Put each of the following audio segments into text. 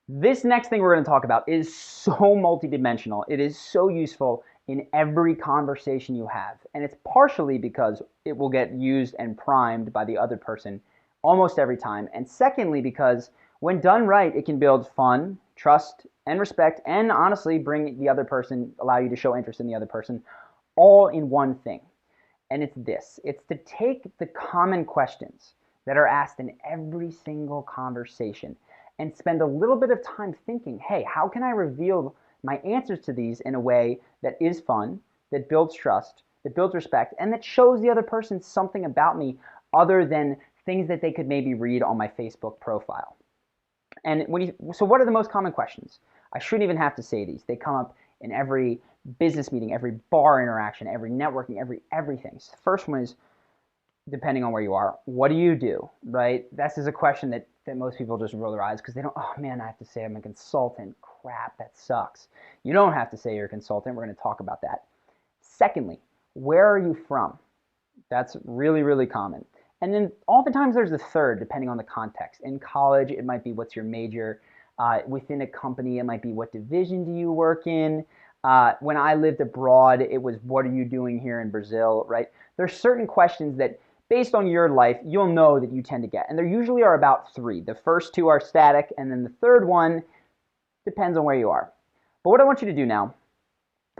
This next thing we're going to talk about is so multidimensional. It is so useful in every conversation you have. And it's partially because it will get used and primed by the other person almost every time. And secondly, because when done right, it can build fun, trust, and respect, and honestly, bring the other person, allow you to show interest in the other person, all in one thing. And it's this: it's to take the common questions that are asked in every single conversation and spend a little bit of time thinking, hey, how can I reveal my answers to these in a way that is fun, that builds trust, that builds respect, and that shows the other person something about me other than things that they could maybe read on my Facebook profile. And so what are the most common questions? I shouldn't even have to say these. They come up in every business meeting, every bar interaction, every networking, everything. So the first one is, depending on where you are, what do you do, right? This is a question that most people just roll their eyes because they don't, oh man, I have to say I'm a consultant. Crap, that sucks. You don't have to say you're a consultant. We're going to talk about that. Secondly, where are you from? That's really, really common. And then oftentimes there's a third, depending on the context. In college, it might be what's your major. Within a company, it might be what division do you work in. When I lived abroad, it was what are you doing here in Brazil, right? There's certain questions that, based on your life, you'll know that you tend to get. And there usually are about three. The first two are static, and then the third one depends on where you are. But what I want you to do now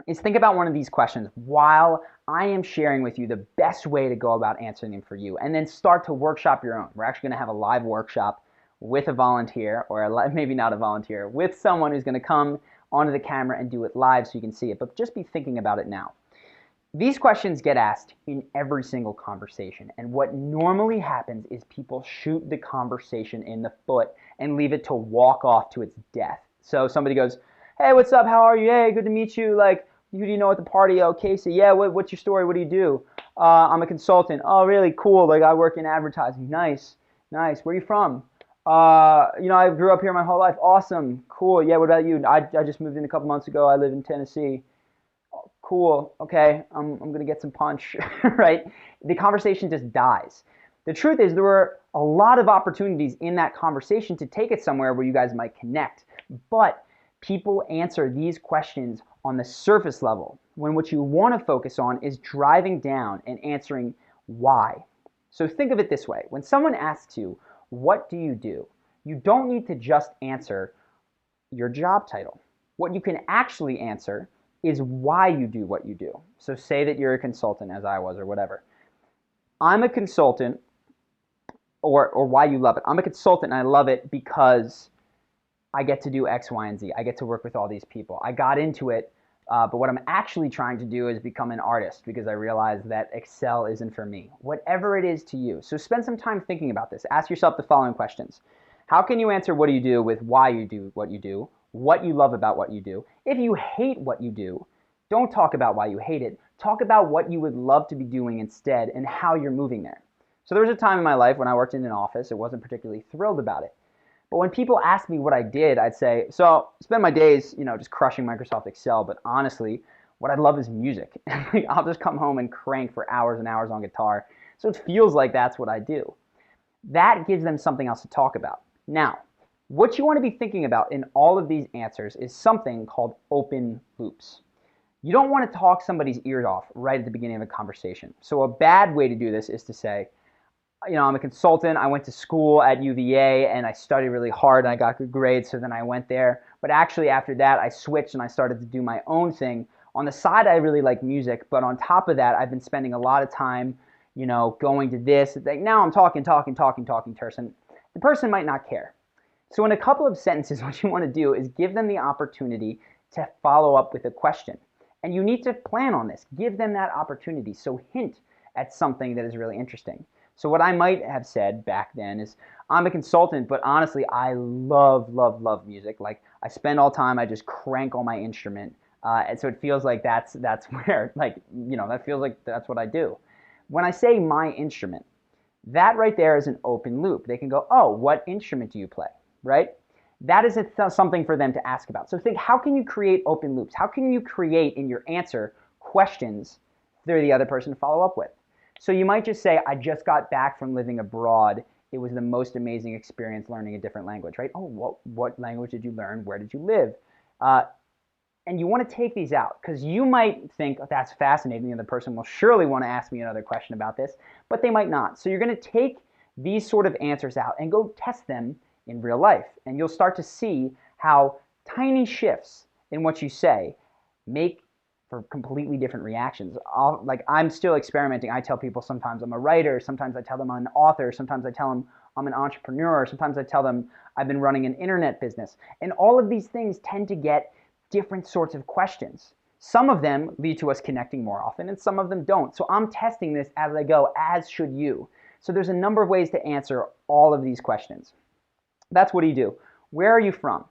is think about one of these questions while I am sharing with you the best way to go about answering them for you, and then start to workshop your own. We're actually going to have a live workshop with a volunteer, or maybe not a volunteer, with someone who's going to come onto the camera and do it live so you can see it, but just be thinking about it now. These questions get asked in every single conversation, and what normally happens is people shoot the conversation in the foot and leave it to walk off to its death. So somebody goes, hey, what's up, how are you, hey, good to meet you, like, who do you know at the party? Oh, Casey, yeah, what's your story, what do you do? I'm a consultant. Oh, really, cool, like I work in advertising. Nice, nice, where are you from? I grew up here my whole life. Awesome, cool, yeah, what about you? I just moved in a couple months ago, I live in Tennessee. Cool, okay, I'm gonna get some punch, right? The conversation just dies. The truth is, there were a lot of opportunities in that conversation to take it somewhere where you guys might connect, but people answer these questions on the surface level when what you want to focus on is driving down and answering why. So think of it this way: when someone asks you, what do you do? You don't need to just answer your job title. What you can actually answer is why you do what you do. So say that you're a consultant, as I was, or whatever. I'm a consultant, or why you love it. I'm a consultant and I love it because I get to do X, Y, and Z. I get to work with all these people. I got into it, but what I'm actually trying to do is become an artist because I realized that Excel isn't for me. Whatever it is to you. So spend some time thinking about this. Ask yourself the following questions. How can you answer what do you do with why you do what you love about what you do? If you hate what you do, don't talk about why you hate it. Talk about what you would love to be doing instead and how you're moving there. So there was a time in my life when I worked in an office. I wasn't particularly thrilled about it. But when people ask me what I did, I'd say, so I spend my days, just crushing Microsoft Excel, but honestly, what I love is music. I'll just come home and crank for hours and hours on guitar. So it feels like that's what I do. That gives them something else to talk about. Now, what you want to be thinking about in all of these answers is something called open loops. You don't want to talk somebody's ears off right at the beginning of a conversation. So a bad way to do this is to say, I'm a consultant. I went to school at UVA and I studied really hard and I got good grades, so then I went there. But actually after that, I switched and I started to do my own thing. On the side, I really like music, but on top of that, I've been spending a lot of time, going to this. Like, now I'm talking to person. The person might not care. So in a couple of sentences, what you want to do is give them the opportunity to follow up with a question. And you need to plan on this. Give them that opportunity. So hint at something that is really interesting. So what I might have said back then is, I'm a consultant, but honestly, I love, love, love music. Like, I spend all time, I just crank on my instrument. And so it feels like that's where, that feels like that's what I do. When I say my instrument, that right there is an open loop. They can go, oh, what instrument do you play, right? That is something for them to ask about. So think, how can you create open loops? How can you create in your answer questions for the other person to follow up with? So you might just say, I just got back from living abroad it was the most amazing experience learning a different language, right? Oh, what language did you learn? Where did you live? Uh, and you want to take these out because you might think, oh, that's fascinating. The other person will surely want to ask me another question about this, but they might not. So you're going to take these sort of answers out and go test them in real life. And you'll start to see how tiny shifts in what you say make for completely different reactions. I'm still experimenting. I tell people sometimes I'm a writer, sometimes I tell them I'm an author, sometimes I tell them I'm an entrepreneur, sometimes I tell them I've been running an internet business. And all of these things tend to get different sorts of questions. Some of them lead to us connecting more often, and some of them don't. So I'm testing this as I go, as should you. So there's a number of ways to answer all of these questions. That's what you do. Where are you from?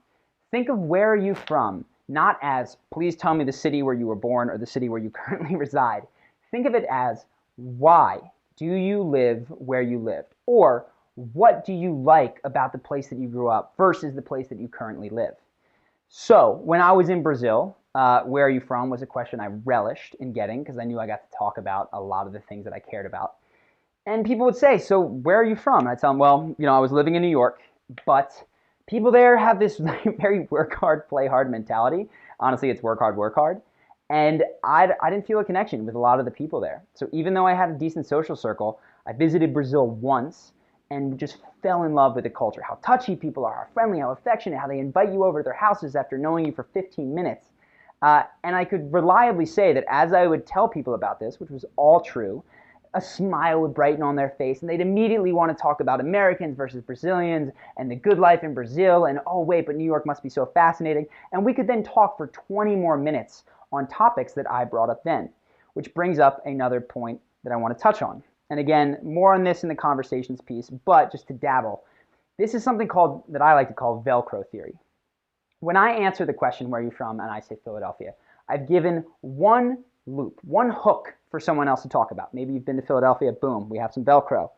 Think of where are you from, not as, please tell me the city where you were born or the city where you currently reside. Think of it as, why do you live where you lived? Or what do you like about the place that you grew up versus the place that you currently live? So when I was in Brazil, where are you from was a question I relished in getting because I knew I got to talk about a lot of the things that I cared about. And people would say, so where are you from? And I'd tell them, well, I was living in New York, but people there have this very work hard, play hard mentality. Honestly, it's work hard, work hard. And I didn't feel a connection with a lot of the people there. So even though I had a decent social circle, I visited Brazil once and just fell in love with the culture. How touchy people are, how friendly, how affectionate, how they invite you over to their houses after knowing you for 15 minutes. And I could reliably say that as I would tell people about this, which was all true, a smile would brighten on their face, and they'd immediately want to talk about Americans versus Brazilians and the good life in Brazil, and oh wait, but New York must be so fascinating. And we could then talk for 20 more minutes on topics that I brought up then, which brings up another point that I want to touch on. And again, more on this in the conversations piece, but just to dabble, this is something that I like to call Velcro theory. When I answer the question, where are you from, and I say Philadelphia, I've given one loop, one hook for someone else to talk about. Maybe you've been to Philadelphia, boom, we have some Velcro.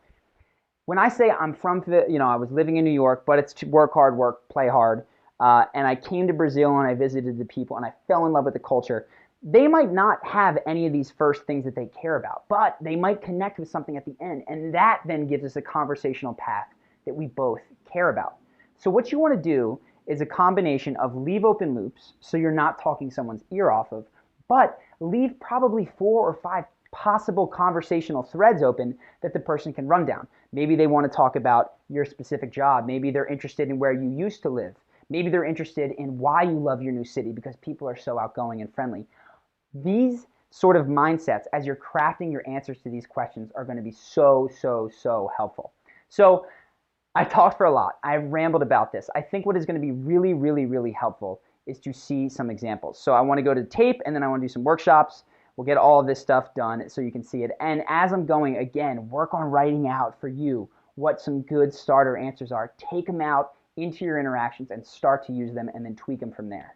When I say I'm from, I was living in New York, but it's work hard, play hard, and I came to Brazil and I visited the people and I fell in love with the culture, they might not have any of these first things that they care about, but they might connect with something at the end, and that then gives us a conversational path that we both care about. So what you want to do is a combination of leave open loops, so you're not talking someone's ear off of, but leave probably 4 or 5 possible conversational threads open that the person can run down. Maybe they want to talk about your specific job. Maybe they're interested in where you used to live. Maybe they're interested in why you love your new city because people are so outgoing and friendly. These sort of mindsets, as you're crafting your answers to these questions, are going to be so, so, so helpful. So I talked for a lot. I rambled about this. I think what is going to be really, really, really helpful is to see some examples. So I want to go to tape, and then I want to do some workshops. We'll get all of this stuff done so you can see it. And as I'm going, again, work on writing out for you what some good starter answers are. Take them out into your interactions and start to use them and then tweak them from there.